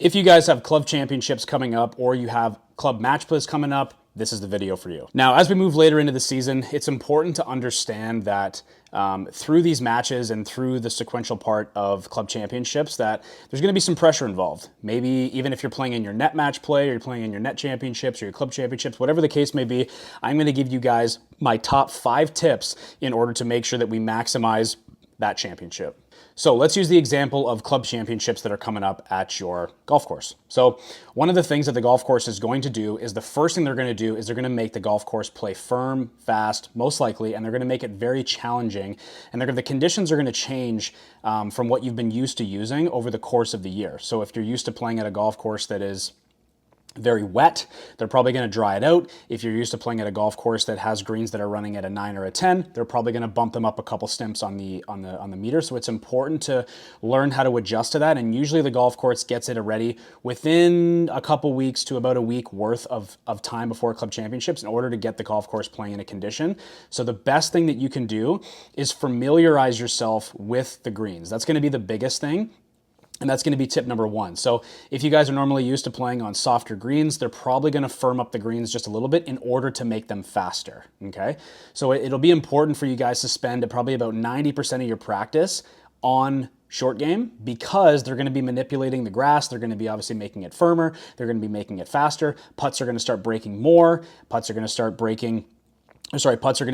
If you guys have club championships coming up or you have club match plays coming up, this is the video for you. Now, as we move later into the season, it's important to understand that through these matches and through the sequential part of club championships that there's going to be some pressure involved. Maybe even if you're playing in your net match play or you're playing in your net championships or your club championships, whatever the case may be, I'm going to give you guys my top 5 tips in order to make sure that we maximize that championship. So let's use the example of club championships that are coming up at your golf course. So one of the things that the golf course is going to do is the first thing they're going to do is they're going to make the golf course play firm, fast, most likely, and they're going to make it very challenging. And the conditions are going to change from what you've been used to using over the course of the year. So if you're used to playing at a golf course that is very wet, they're probably going to dry it out. If you're used to playing at a golf course that has greens that are running at a 9 or a 10, they're probably going to bump them up a couple stimps on the meter. So it's important to learn how to adjust to that. And usually the golf course gets it ready within a couple weeks to about a week worth of time before club championships in order to get the golf course playing in a condition. So the best thing that you can do is familiarize yourself with the greens. That's going to be the biggest thing. And that's going to be tip number 1. So if you guys are normally used to playing on softer greens, they're probably going to firm up the greens just a little bit in order to make them faster, okay? So it'll be important for you guys to spend probably about 90% of your practice on short game because they're going to be manipulating the grass. They're going to be obviously making it firmer. They're going to be making it faster. Putts are going to start breaking more. Putts are going to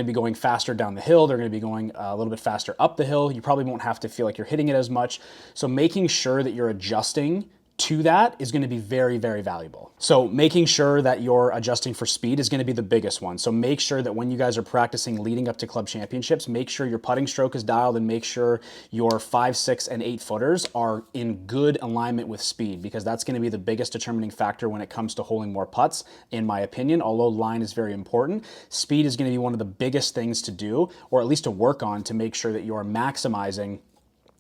be going faster down the hill. They're going to be going a little bit faster up the hill. You probably won't have to feel like you're hitting it as much. So making sure that you're adjusting to that is going to be very, very valuable. So making sure that you're adjusting for speed is going to be the biggest one. So make sure that when you guys are practicing leading up to club championships, make sure your putting stroke is dialed and make sure your 5, 6, and 8 footers are in good alignment with speed because that's going to be the biggest determining factor when it comes to holding more putts, in my opinion. Although line is very important, speed is going to be one of the biggest things to do, or at least to work on, to make sure that you are maximizing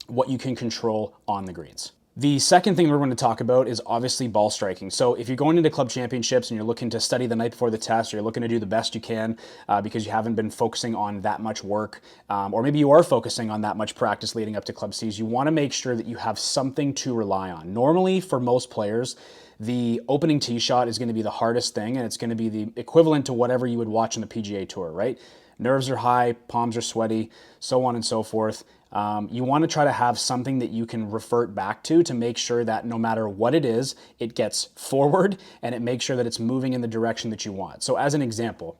what you can control on the greens. The second thing we're going to talk about is obviously ball striking. So if you're going into club championships and you're looking to study the night before the test, or you're looking to do the best you can because you haven't been focusing on that much work, or maybe you are focusing on that much practice leading up to club seas, you want to make sure that you have something to rely on. Normally, for most players, the opening tee shot is going to be the hardest thing, and it's going to be the equivalent to whatever you would watch on the PGA Tour, right? Nerves are high, palms are sweaty, so on and so forth. You want to try to have something that you can revert back to make sure that no matter what it is, it gets forward and it makes sure that it's moving in the direction that you want. So as an example,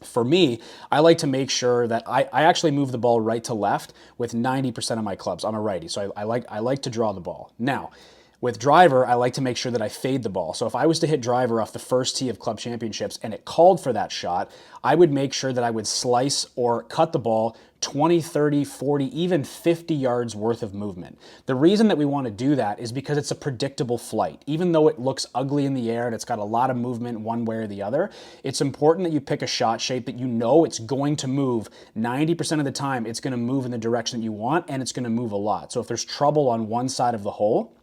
for me, I like to make sure that I actually move the ball right to left with 90% of my clubs. I'm a righty, so I like to draw the ball. Now, with driver, I like to make sure that I fade the ball. So if I was to hit driver off the first tee of club championships and it called for that shot, I would make sure that I would slice or cut the ball 20, 30, 40, even 50 yards worth of movement. The reason that we want to do that is because it's a predictable flight. Even though it looks ugly in the air and it's got a lot of movement one way or the other, it's important that you pick a shot shape that you know it's going to move 90% of the time. It's going to move in the direction that you want, and it's going to move a lot. So if there's trouble on one side of the hole,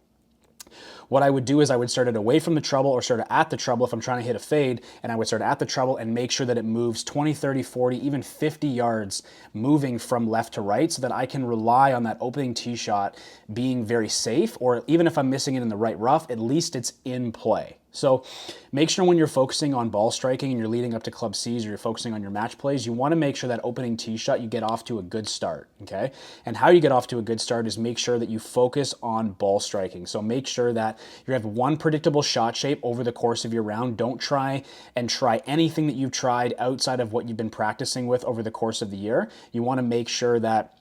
what I would do is I would start it away from the trouble or start it at the trouble if I'm trying to hit a fade, and I would start at the trouble and make sure that it moves 20, 30, 40, even 50 yards moving from left to right so that I can rely on that opening tee shot being very safe, or even if I'm missing it in the right rough, at least it's in play. So make sure when you're focusing on ball striking and you're leading up to club C's or you're focusing on your match plays, you want to make sure that opening tee shot, you get off to a good start, okay? And how you get off to a good start is make sure that you focus on ball striking. So make sure that you have one predictable shot shape over the course of your round. Don't try anything that you've tried outside of what you've been practicing with over the course of the year. You want to make sure that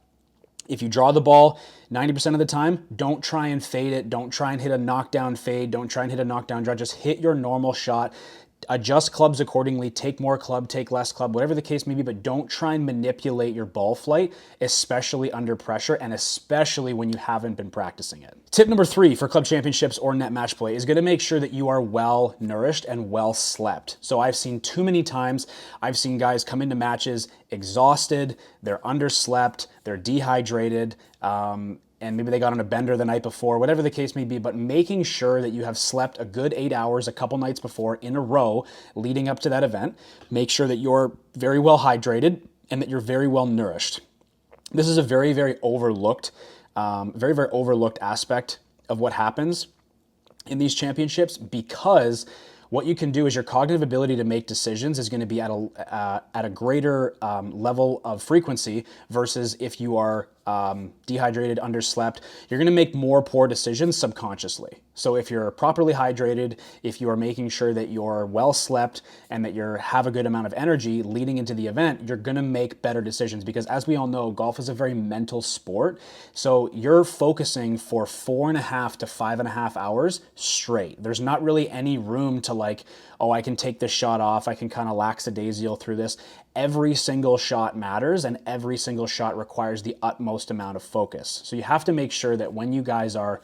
if you draw the ball 90% of the time, don't try and fade it. Don't try and hit a knockdown fade. Don't try and hit a knockdown draw. Just hit your normal shot. Adjust clubs accordingly. Take more club, take less club, whatever the case may be, but don't try and manipulate your ball flight, especially under pressure and especially when you haven't been practicing it. Tip number 3 for club championships or net match play is going to make sure that you are well nourished and well slept. So I've seen too many times, I've seen guys come into matches exhausted, they're underslept, they're dehydrated, and maybe they got on a bender the night before, whatever the case may be, but making sure that you have slept a good 8 hours a couple nights before in a row leading up to that event. Make sure that you're very well hydrated and that you're very well nourished. This is a very, very overlooked aspect of what happens in these championships, because what you can do is your cognitive ability to make decisions is going to be at a greater level of frequency versus if you are dehydrated, underslept. You're going to make more poor decisions subconsciously. So if you're properly hydrated, if you are making sure that you're well slept and that you have a good amount of energy leading into the event, you're going to make better decisions, because as we all know, golf is a very mental sport. So you're focusing for 4.5 to 5.5 hours straight. There's not really any room to like, oh, I can take this shot off, I can kind of lackadaisical through this. Every single shot matters, and every single shot requires the utmost amount of focus. So you have to make sure that when you guys are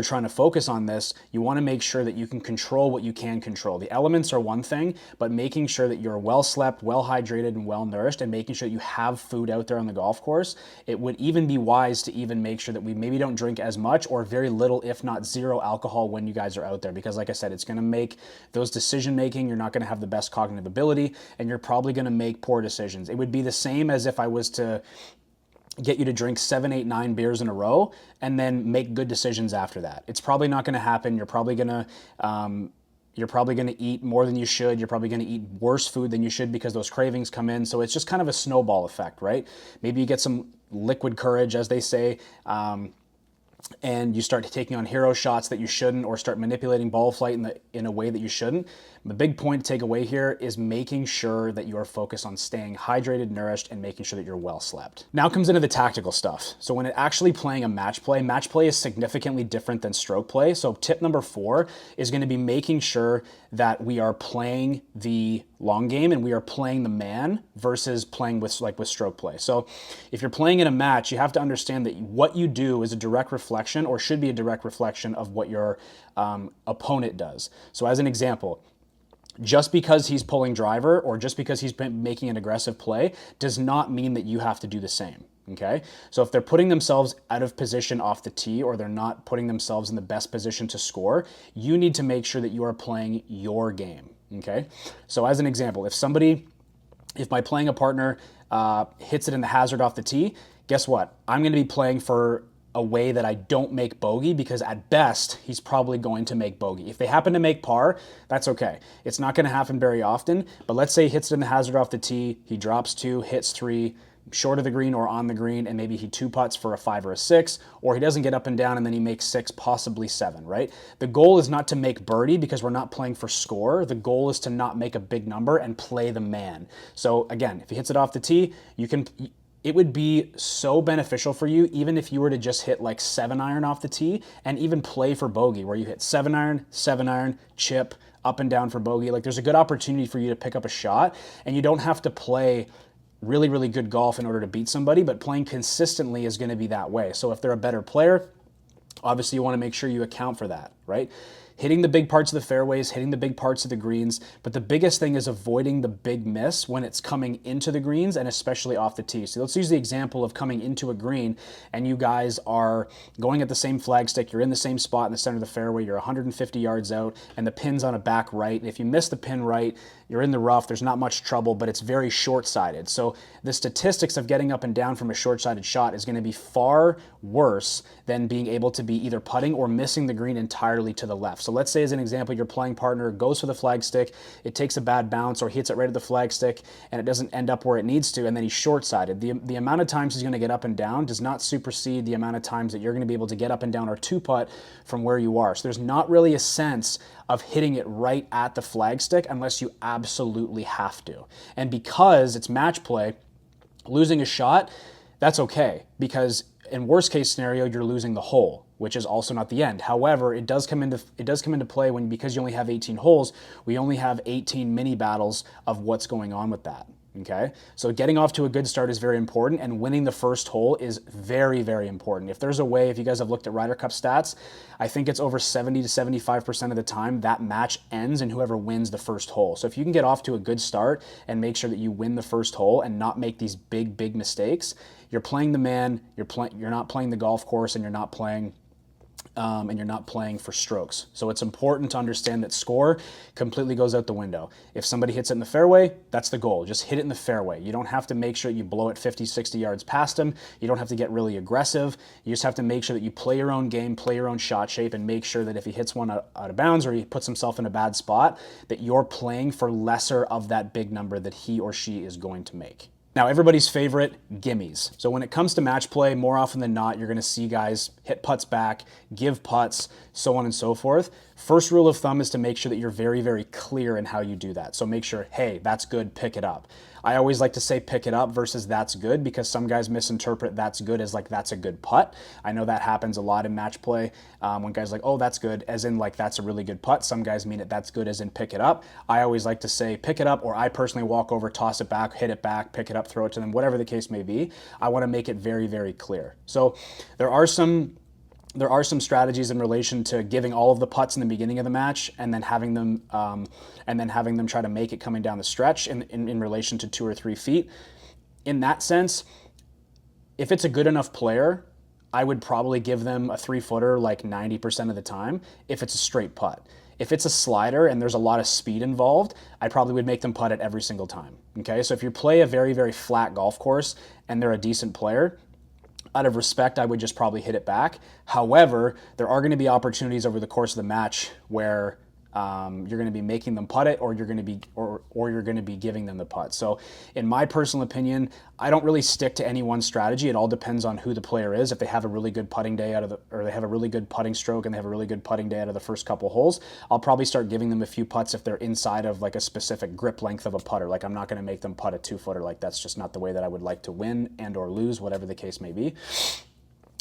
trying to focus on this, you want to make sure that you can control what you can control. The elements are one thing, but making sure that you're well slept, well hydrated, and well nourished, and making sure that you have food out there on the golf course. It would even be wise to even make sure that we maybe don't drink as much or very little, if not zero alcohol when you guys are out there, because like I said, it's going to make those decision making, you're not going to have the best cognitive ability, and you're probably going to make poor decisions. It would be the same as if I was to get you to drink 7, 8, 9 beers in a row and then make good decisions after that. It's probably not going to happen. You're probably going to eat more than you should. You're probably going to eat worse food than you should because those cravings come in. So it's just kind of a snowball effect, right? Maybe you get some liquid courage, as they say, and you start taking on hero shots that you shouldn't, or start manipulating ball flight in a way that you shouldn't. The big point to take away here is making sure that you are focused on staying hydrated, nourished, and making sure that you're well slept. Now comes into the tactical stuff. So when actually playing a match play is significantly different than stroke play. So tip number 4 is going to be making sure that we are playing the long game and we are playing the man versus playing with stroke play. So if you're playing in a match, you have to understand that what you do is a direct reflection, or should be a direct reflection, of what your opponent does. So as an example, just because he's pulling driver or just because he's been making an aggressive play does not mean that you have to do the same. Okay, so if they're putting themselves out of position off the tee, or they're not putting themselves in the best position to score, you need to make sure that you are playing your game. Okay, so as an example, if my playing a partner hits it in the hazard off the tee, guess what? I'm going to be playing for a way that I don't make bogey, because at best, he's probably going to make bogey. If they happen to make par, that's okay. It's not going to happen very often, but let's say he hits it in the hazard off the tee, he drops 2, hits 3, short of the green or on the green, and maybe he 2-putts for a 5 or a 6, or he doesn't get up and down and then he makes 6, possibly 7, right? The goal is not to make birdie, because we're not playing for score. The goal is to not make a big number and play the man. So again, if he hits it off the tee, it would be so beneficial for you, even if you were to just hit like 7-iron off the tee and even play for bogey, where you hit 7-iron, chip, up and down for bogey. Like, there's a good opportunity for you to pick up a shot, and you don't have to play really, really good golf in order to beat somebody, but playing consistently is going to be that way. So if they're a better player, obviously you want to make sure you account for that, right? Hitting the big parts of the fairways, hitting the big parts of the greens, but the biggest thing is avoiding the big miss when it's coming into the greens, and especially off the tee. So let's use the example of coming into a green and you guys are going at the same flagstick, you're in the same spot in the center of the fairway, you're 150 yards out, and the pin's on a back right, and if you miss the pin right, you're in the rough, there's not much trouble, but it's very short-sided. So the statistics of getting up and down from a short-sided shot is going to be far worse than being able to be either putting or missing the green entirely to the left. So let's say, as an example, your playing partner goes for the flagstick, it takes a bad bounce or hits it right at the flagstick, and it doesn't end up where it needs to, and then he's short-sided. The amount of times he's going to get up and down does not supersede the amount of times that you're going to be able to get up and down or 2-putt from where you are. So there's not really a sense of hitting it right at the flagstick unless you absolutely have to. And because it's match play, losing a shot, that's okay, because in worst case scenario, you're losing the hole, which is also not the end. However, it does come into play when, because you only have 18 holes, we only have 18 mini battles of what's going on with that. Okay, so getting off to a good start is very important, and winning the first hole is very, very important. If there's a way, if you guys have looked at Ryder Cup stats, I think it's over 70 to 75% of the time that match ends in whoever wins the first hole. So if you can get off to a good start and make sure that you win the first hole and not make these big mistakes, you're playing the man, you're not playing the golf course, and you're not playing and you're not playing for strokes. So it's important to understand that score completely goes out the window. If somebody hits it in the fairway, that's the goal. Just hit it in the fairway. You don't have to make sure you blow it 50, 60 yards past them. You don't have to get really aggressive. You just have to make sure that you play your own game, play your own shot shape, and make sure that if he hits one out of bounds or he puts himself in a bad spot, that you're playing for lesser of that big number that he or she is going to make. Now, everybody's favorite, gimmies. So when it comes to match play, more often than not, you're going to see guys hit putts back, give putts, so on and so forth. First rule of thumb is to make sure that you're very, very clear in how you do that. So make sure, hey, that's good, pick it up. I always like to say pick it up versus that's good, because some guys misinterpret that's good as like that's a good putt. I know that happens a lot in match play when guys are like, oh, that's good, as in like that's a really good putt. Some guys mean it that's good as in pick it up. I always like to say pick it up, or I personally walk over, toss it back, hit it back, pick it up, throw it to them, whatever the case may be. I want to make it very, very clear. So there are some strategies in relation to giving all of the putts in the beginning of the match and then having them try to make it coming down the stretch in relation to 2 or 3 feet. In that sense, if it's a good enough player, I would probably give them a 3-footer like 90% of the time if it's a straight putt. If it's a slider and there's a lot of speed involved, I probably would make them putt it every single time. Okay, so if you play a very, very flat golf course and they're a decent player, out of respect, I would just probably hit it back. However, there are going to be opportunities over the course of the match where you're going to be making them putt it, or you're going to be giving them the putt. So, in my personal opinion, I don't really stick to any one strategy. It all depends on who the player is. If they have a really good putting day or they have a really good putting stroke and they have a really good putting day out of the first couple holes, I'll probably start giving them a few putts if they're inside of like a specific grip length of a putter. Like I'm not going to make them putt a 2-footer. Like that's just not the way that I would like to win and or lose, whatever the case may be.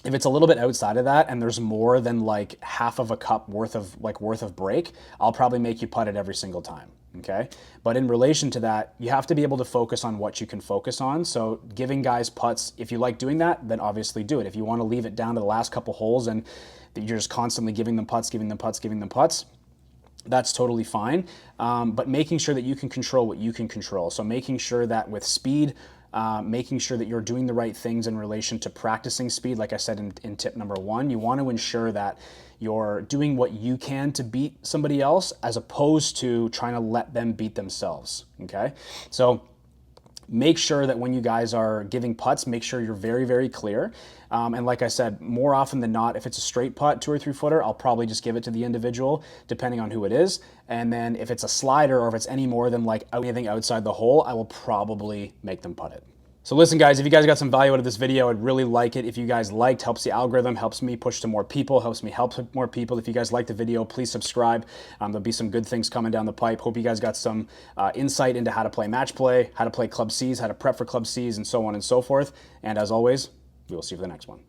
If it's a little bit outside of that and there's more than like half of a cup worth of break, I'll probably make you putt it every single time. Okay. But in relation to that, you have to be able to focus on what you can focus on. So giving guys putts, if you like doing that, then obviously do it. If you want to leave it down to the last couple holes and you're just constantly giving them putts, that's totally fine. But making sure that you can control what you can control. So making sure that with speed, making sure that you're doing the right things in relation to practicing speed. Like I said in tip number 1, you want to ensure that you're doing what you can to beat somebody else as opposed to trying to let them beat themselves, okay? So make sure that when you guys are giving putts, make sure you're very, very clear. And like I said, more often than not, if it's a straight putt, 2 or 3-footer, I'll probably just give it to the individual, depending on who it is. And then if it's a slider or if it's any more than like anything outside the hole, I will probably make them putt it. So listen guys, if you guys got some value out of this video, I'd really like it. If you guys liked, helps the algorithm, helps me push to more people, helps me help more people. If you guys liked the video, please subscribe. There'll be some good things coming down the pipe. Hope you guys got some insight into how to play match play, how to play Club Cs, how to prep for Club Cs, and so on and so forth. And as always, we will see you for the next one.